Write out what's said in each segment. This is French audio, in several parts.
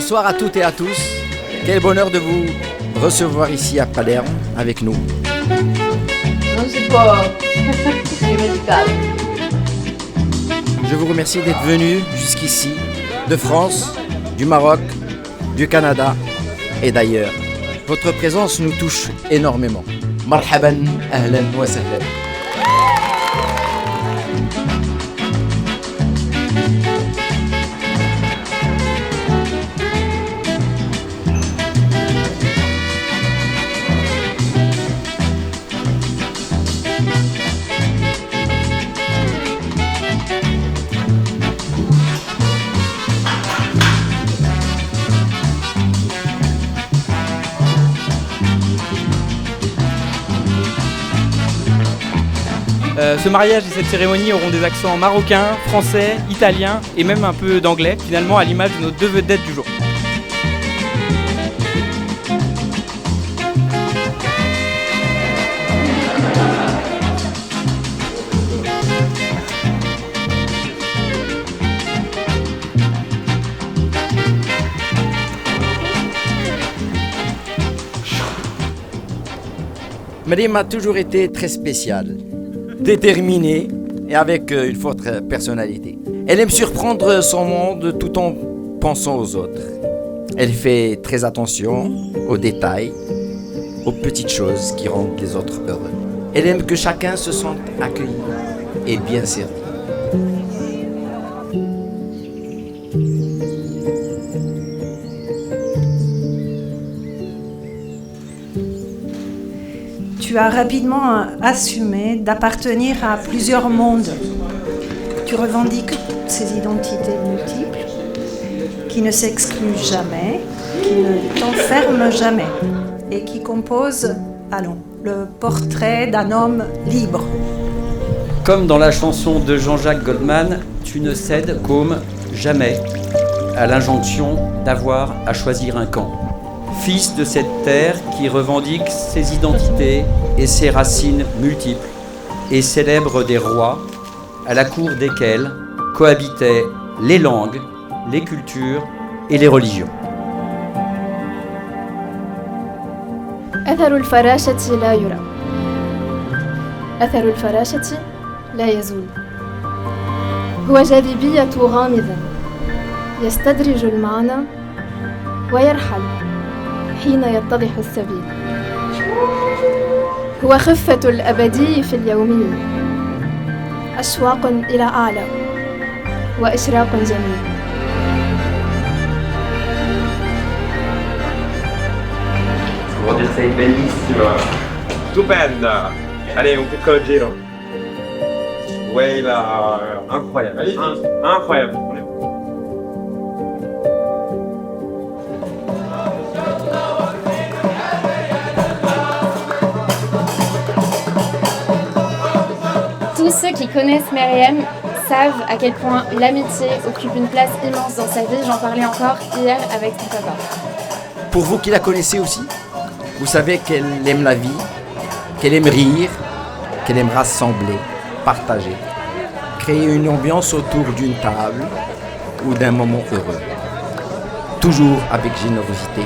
Bonsoir à toutes et à tous. Quel bonheur de vous recevoir ici à Palerme avec nous. Non si può dimenticare. Je vous remercie d'être venus jusqu'ici, de France, du Maroc, du Canada et d'ailleurs. Votre présence nous touche énormément. Marhaban, ahlan wa sahlan. Ce mariage et cette cérémonie auront des accents marocains, français, italiens et même un peu d'anglais, finalement à l'image de nos deux vedettes du jour. Maryam a toujours été très spéciale, déterminée et avec une forte personnalité. Elle aime surprendre son monde tout en pensant aux autres. Elle fait très attention aux détails, aux petites choses qui rendent les autres heureux. Elle aime que chacun se sente accueilli et bien servi. Tu as rapidement assumé d'appartenir à plusieurs mondes. Tu revendiques ces identités multiples qui ne s'excluent jamais, qui ne t'enferment jamais et qui composent, le portrait d'un homme libre. Comme dans la chanson de Jean-Jacques Goldman, tu ne cèdes qu'homme jamais à l'injonction d'avoir à choisir un camp. Fils de cette terre qui revendique ses identités et ses racines multiples, et célèbre des rois à la cour desquels cohabitaient les langues, les cultures et les religions. أثر الفراشة لا يرى. أثر الفراشة لا يزول. هو جاذبية غامضة يستدرج المعنى ويرحل حين يتضح السبيل. هو خفة الأبدي في اليومية، أشواق إلى أعلى وإشراق جميل. Oggi sei bellissima, stupenda. Allez, un piccolo giro. Ouais, là, incroyable, incroyable. Tous ceux qui connaissent Myriam savent à quel point l'amitié occupe une place immense dans sa vie. J'en parlais encore hier avec son papa. Pour vous qui la connaissez aussi, vous savez qu'elle aime la vie, qu'elle aime rire, qu'elle aime rassembler, partager, créer une ambiance autour d'une table ou d'un moment heureux. Toujours avec générosité.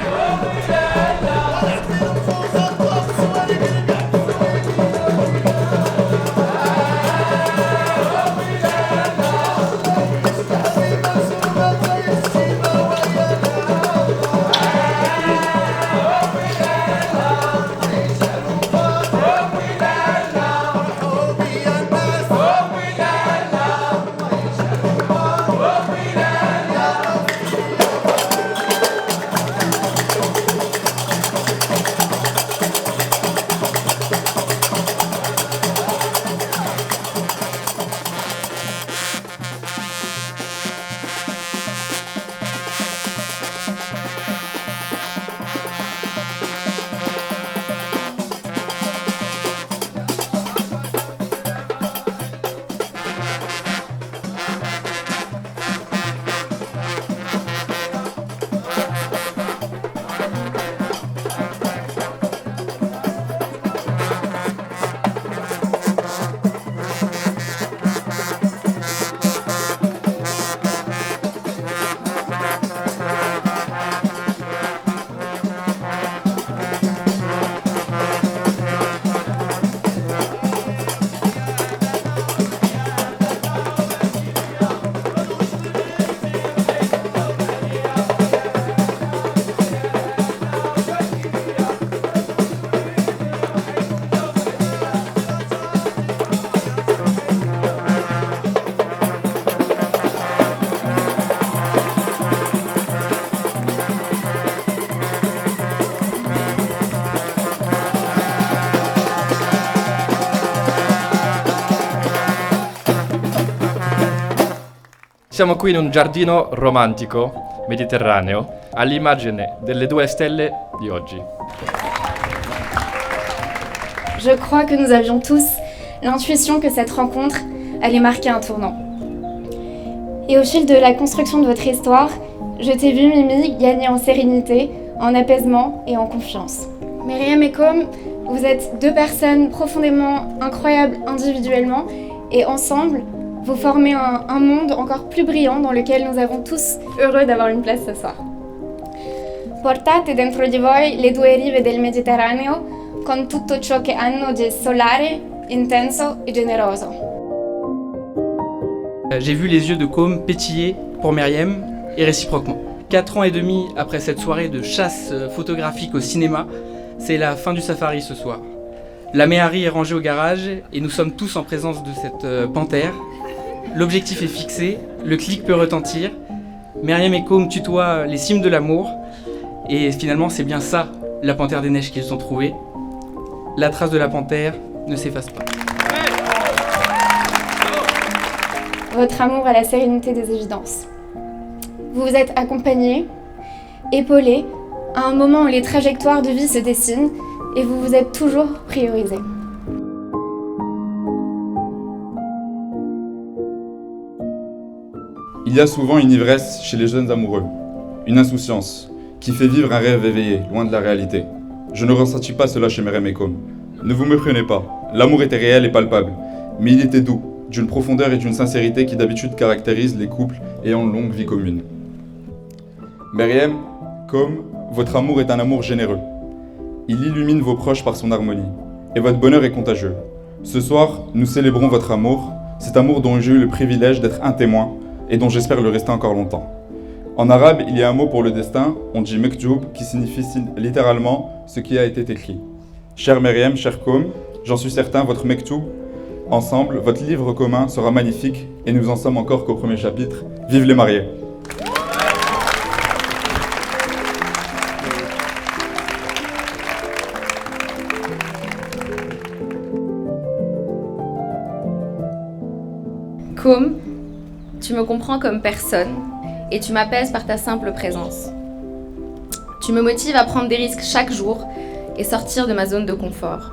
Siamo qui in un giardino romantico, mediterraneo, all'immagine delle due stelle di oggi. Je crois que nous avions tous l'intuition que cette rencontre allait marquer un tournant. Et au fil de la construction de votre histoire, je t'ai vu, Mimi, gagner en sérénité, en apaisement et en confiance. Myriam et Com, vous êtes deux personnes profondément incroyables individuellement et ensemble, vous formez un monde encore plus brillant dans lequel nous avons tous heureux d'avoir une place ce soir. Portate dentro di voi le due rive del Mediterraneo con tutto ciò che hanno di solare, intenso e generoso. J'ai vu les yeux de Com pétiller pour Myriam et réciproquement. 4 ans et demi après cette soirée de chasse photographique au cinéma, c'est la fin du safari ce soir. La Méhari est rangée au garage et nous sommes tous en présence de cette panthère. L'objectif est fixé, le clic peut retentir. Myriam et Com tutoient les cimes de l'amour. Et finalement, c'est bien ça, la panthère des neiges qu'ils ont trouvée. La trace de la panthère ne s'efface pas. Votre amour à la sérénité des évidences. Vous vous êtes accompagnés, épaulés, à un moment où les trajectoires de vie se dessinent et vous vous êtes toujours priorisés. Il y a souvent une ivresse chez les jeunes amoureux, une insouciance, qui fait vivre un rêve éveillé, loin de la réalité. Je ne ressentis pas cela chez Myriam et Com. Ne vous méprenez pas, l'amour était réel et palpable, mais il était doux, d'une profondeur et d'une sincérité qui d'habitude caractérisent les couples ayant une longue vie commune. Myriam, Com, votre amour est un amour généreux. Il illumine vos proches par son harmonie, et votre bonheur est contagieux. Ce soir, nous célébrons votre amour, cet amour dont j'ai eu le privilège d'être un témoin, et dont j'espère le rester encore longtemps. En arabe, il y a un mot pour le destin, on dit mektoub, qui signifie littéralement ce qui a été écrit. Chère Myriam, cher Com, j'en suis certain, votre mektoub, ensemble, votre livre commun sera magnifique, et nous en sommes encore qu'au premier chapitre. Vive les mariés! Com, tu me comprends comme personne et tu m'apaises par ta simple présence. Tu me motives à prendre des risques chaque jour et sortir de ma zone de confort.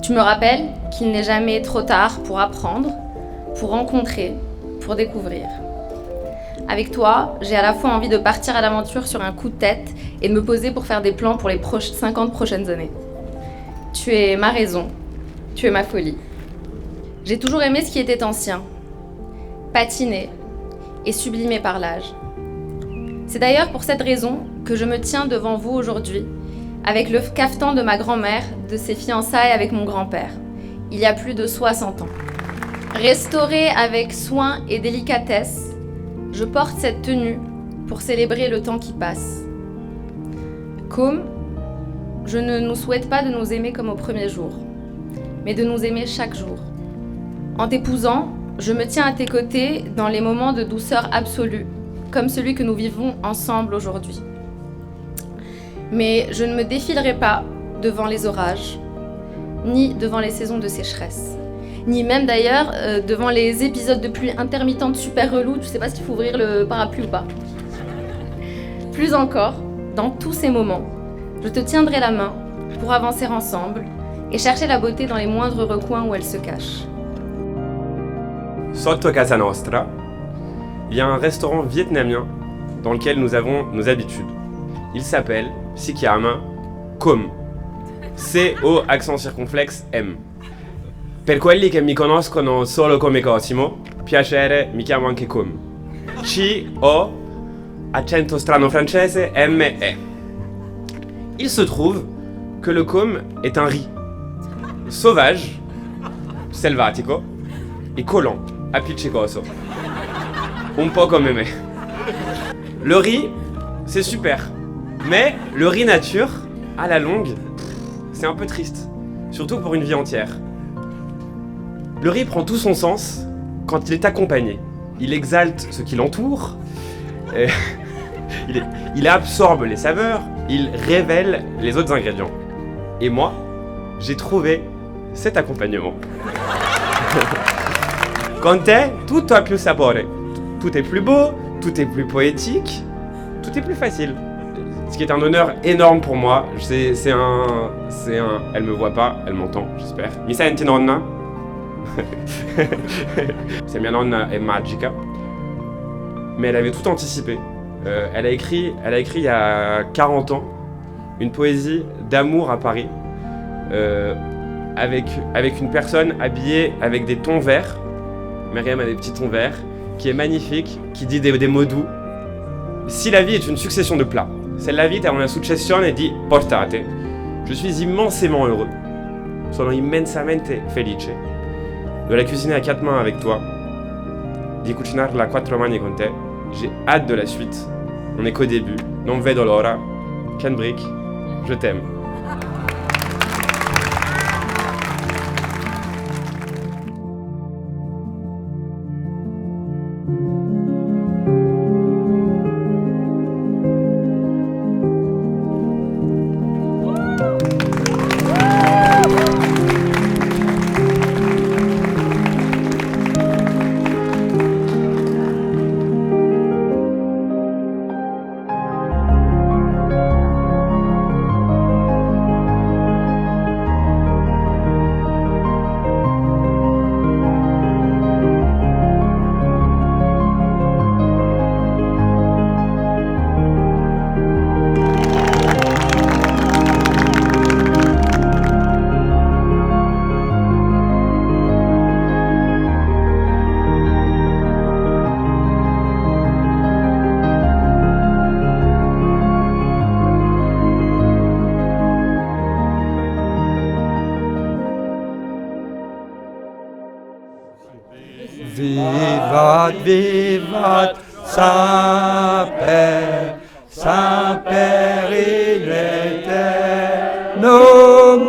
Tu me rappelles qu'il n'est jamais trop tard pour apprendre, pour rencontrer, pour découvrir. Avec toi, j'ai à la fois envie de partir à l'aventure sur un coup de tête et de me poser pour faire des plans pour les 50 prochaines années. Tu es ma raison, tu es ma folie. J'ai toujours aimé ce qui était ancien, patiné et sublimé par l'âge. C'est d'ailleurs pour cette raison que je me tiens devant vous aujourd'hui, avec le cafetan de ma grand-mère, de ses fiançailles avec mon grand-père, il y a plus de 60 ans. Restaurée avec soin et délicatesse, je porte cette tenue pour célébrer le temps qui passe. Com, je ne nous souhaite pas de nous aimer comme au premier jour, mais de nous aimer chaque jour. En t'épousant, je me tiens à tes côtés dans les moments de douceur absolue, comme celui que nous vivons ensemble aujourd'hui. Mais je ne me défilerai pas devant les orages, ni devant les saisons de sécheresse, ni même d'ailleurs devant les épisodes de pluie intermittente super relous, tu sais pas s'il faut ouvrir le parapluie ou pas. Plus encore, dans tous ces moments, je te tiendrai la main pour avancer ensemble et chercher la beauté dans les moindres recoins où elle se cache. Sotto casa nostra, il y a un restaurant vietnamien dans lequel nous avons nos habitudes. Il s'appelle, si chiama, Com. C-O accent circonflexe M. Per quelli che mi conoscono solo come Cosimo, piacere, mi chiamo anche Com. C-O accento strano francese M-E. Il se trouve que le Com est un riz sauvage, selvatico et collant, appiccicoso. Un po' comme me. Le riz, c'est super. Mais le riz nature, à la longue, c'est un peu triste. Surtout pour une vie entière. Le riz prend tout son sens quand il est accompagné. Il exalte ce qui l'entoure, il absorbe les saveurs, il révèle les autres ingrédients. Et moi, j'ai trouvé cet accompagnement. Con te, tutto ha più sapore. tout est plus beau, tout est plus poétique, tout est plus facile. Ce qui est un honneur énorme pour moi. C'est un... Elle me voit pas, elle m'entend, j'espère. Mi senti nonna? C'est mia nonna è magica. Mais elle avait tout anticipé. Elle a écrit il y a 40 ans une poésie d'amour à Paris avec une personne habillée avec des tons verts. Myriam a des petits tons verts, qui est magnifique, qui dit des mots doux. Si la vie est une succession de plats, se la vita è una successione di portate. Je suis immensément heureux. Sono immensamente felice de la cuisiner à 4 mains avec toi, di cucinarla a 4 mani con te. J'ai hâte de la suite. On n'est qu'au début. Non vedo l'ora. Ken Brick, je t'aime. Vivat, vivat, Saint-Père, Saint-Père il éternel.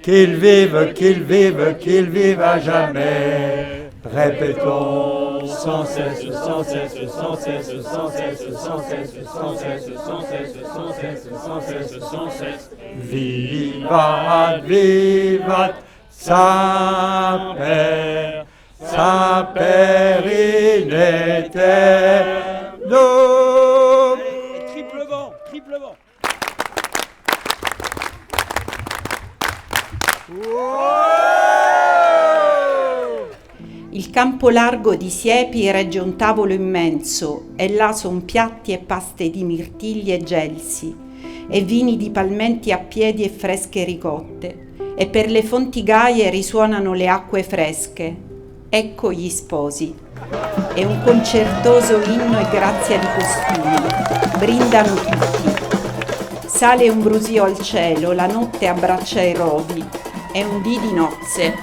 Qu'il vive, qu'il vive, qu'il vive à jamais. Répétons sans cesse, sans cesse, sans cesse, sans cesse, sans cesse, sans cesse, sans cesse, sans cesse, sans cesse, sans cesse. Vivat, vivat, Saint-Père, Saint-Père in aeternum. Triple vent, triple vent. Il campo largo di siepi regge un tavolo immenso e là son piatti e paste di mirtilli e gelsi e vini di palmenti a piedi e fresche ricotte e per le fonti gaie risuonano le acque fresche. Ecco gli sposi. È un concertoso inno e grazia di costumi. Brindano tutti. Sale un brusio al cielo, la notte abbraccia i rovi. È un dì di nozze.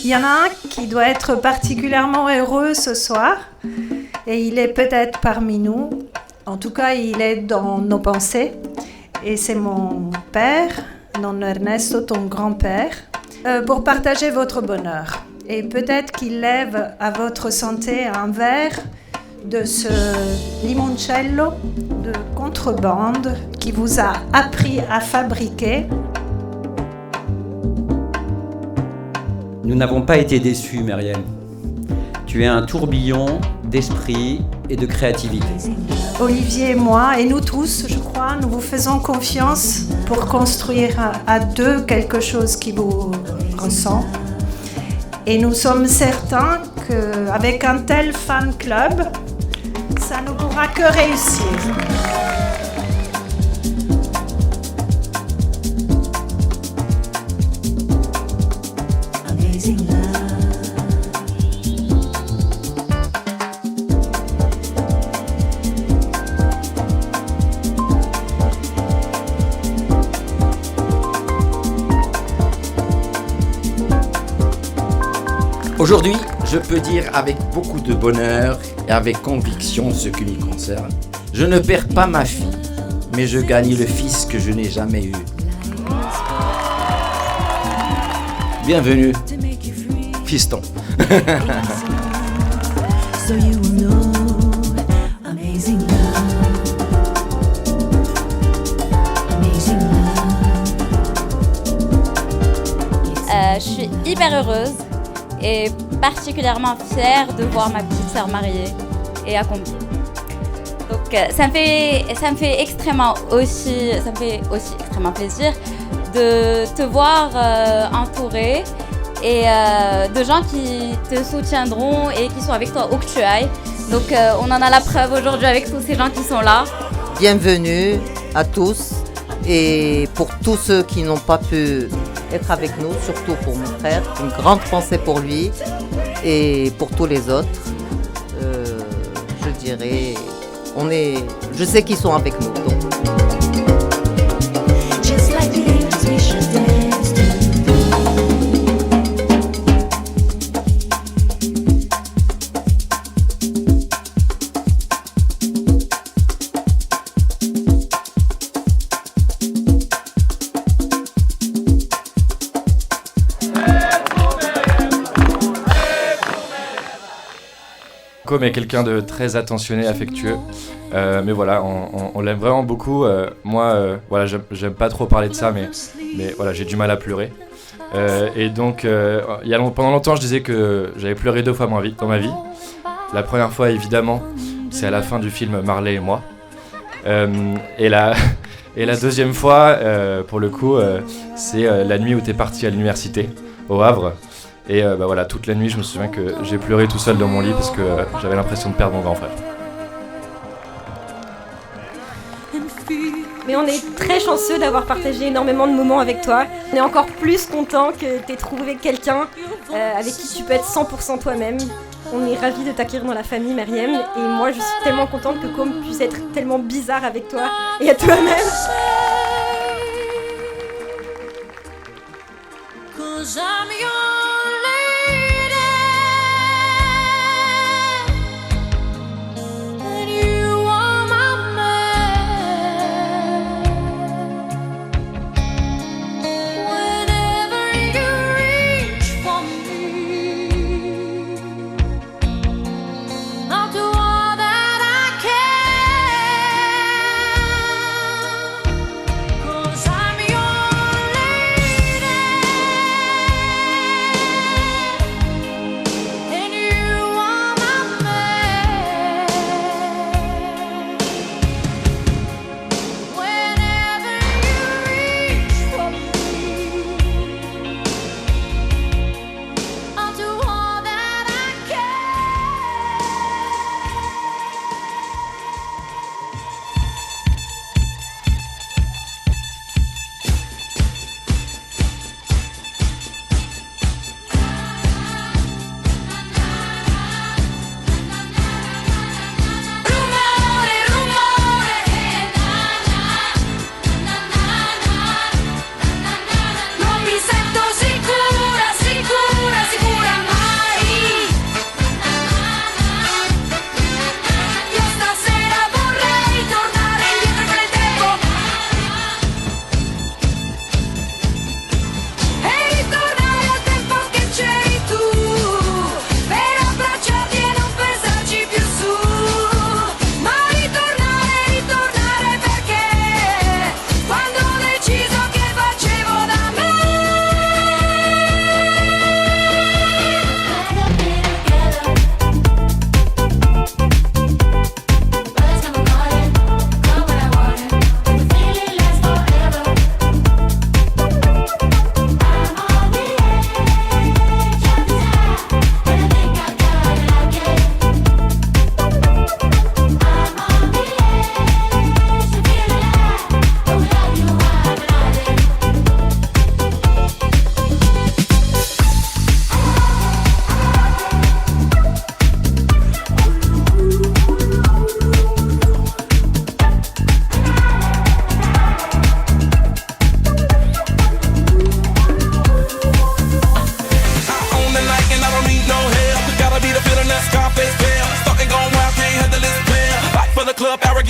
Il y en a un qui doit être particulièrement heureux ce soir, et il est peut-être parmi nous. En tout cas, il est dans nos pensées. Et c'est mon père, non Ernesto, ton grand-père, pour partager votre bonheur. Et peut-être qu'il lève à votre santé un verre de ce limoncello de contrebande qui vous a appris à fabriquer. Nous n'avons pas été déçus, Myriam. Tu es un tourbillon d'esprit et de créativité. Olivier et moi, et nous tous, je crois, nous vous faisons confiance pour construire à deux quelque chose qui vous ressemble. Et nous sommes certains qu'avec un tel fan club, ça ne pourra que réussir. Aujourd'hui, je peux dire avec beaucoup de bonheur et avec conviction ce qui m'y concerne. Je ne perds pas ma fille, mais je gagne le fils que je n'ai jamais eu. Bienvenue, fiston. Je suis hyper heureuse et particulièrement fière de voir ma petite sœur mariée et accomplie. Donc ça me fait aussi extrêmement plaisir de te voir entourée et de gens qui te soutiendront et qui sont avec toi où que tu ailles. Donc on en a la preuve aujourd'hui avec tous ces gens qui sont là. Bienvenue à tous et pour tous ceux qui n'ont pas pu être avec nous, surtout pour mon frère, une grande pensée pour lui et pour tous les autres. Je dirais, je sais qu'ils sont avec nous. Donc. Com est quelqu'un de très attentionné, affectueux, mais voilà, on l'aime vraiment beaucoup. Moi, voilà, j'aime pas trop parler de ça, mais voilà, j'ai du mal à pleurer. Et donc, pendant longtemps, je disais que j'avais pleuré 2 fois dans ma vie. La première fois, évidemment, c'est à la fin du film Marley et moi. Et la deuxième fois, pour le coup, c'est la nuit où t'es parti à l'université, au Havre. Et voilà, toute la nuit, je me souviens que j'ai pleuré tout seul dans mon lit parce que j'avais l'impression de perdre mon grand frère. Mais on est très chanceux d'avoir partagé énormément de moments avec toi. On est encore plus content que tu aies trouvé quelqu'un avec qui tu peux être 100% toi-même. On est ravis de t'accueillir dans la famille, Myriam. Et moi, je suis tellement contente que Com puisse être tellement bizarre avec toi et à toi-même.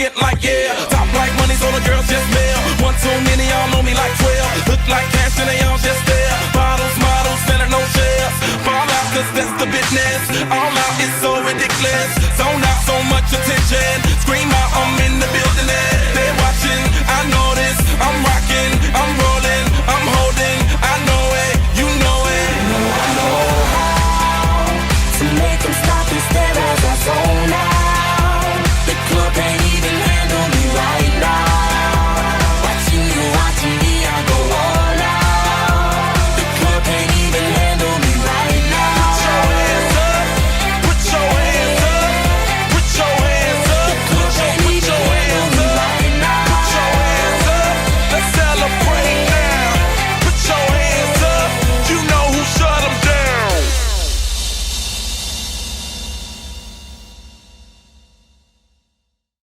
get like yeah. Top like money, so the girls just mail. One too many, y'all know me like 12. Look like cash and they all just there. Bottles, models, better no shares. Fall out, cause that's the business.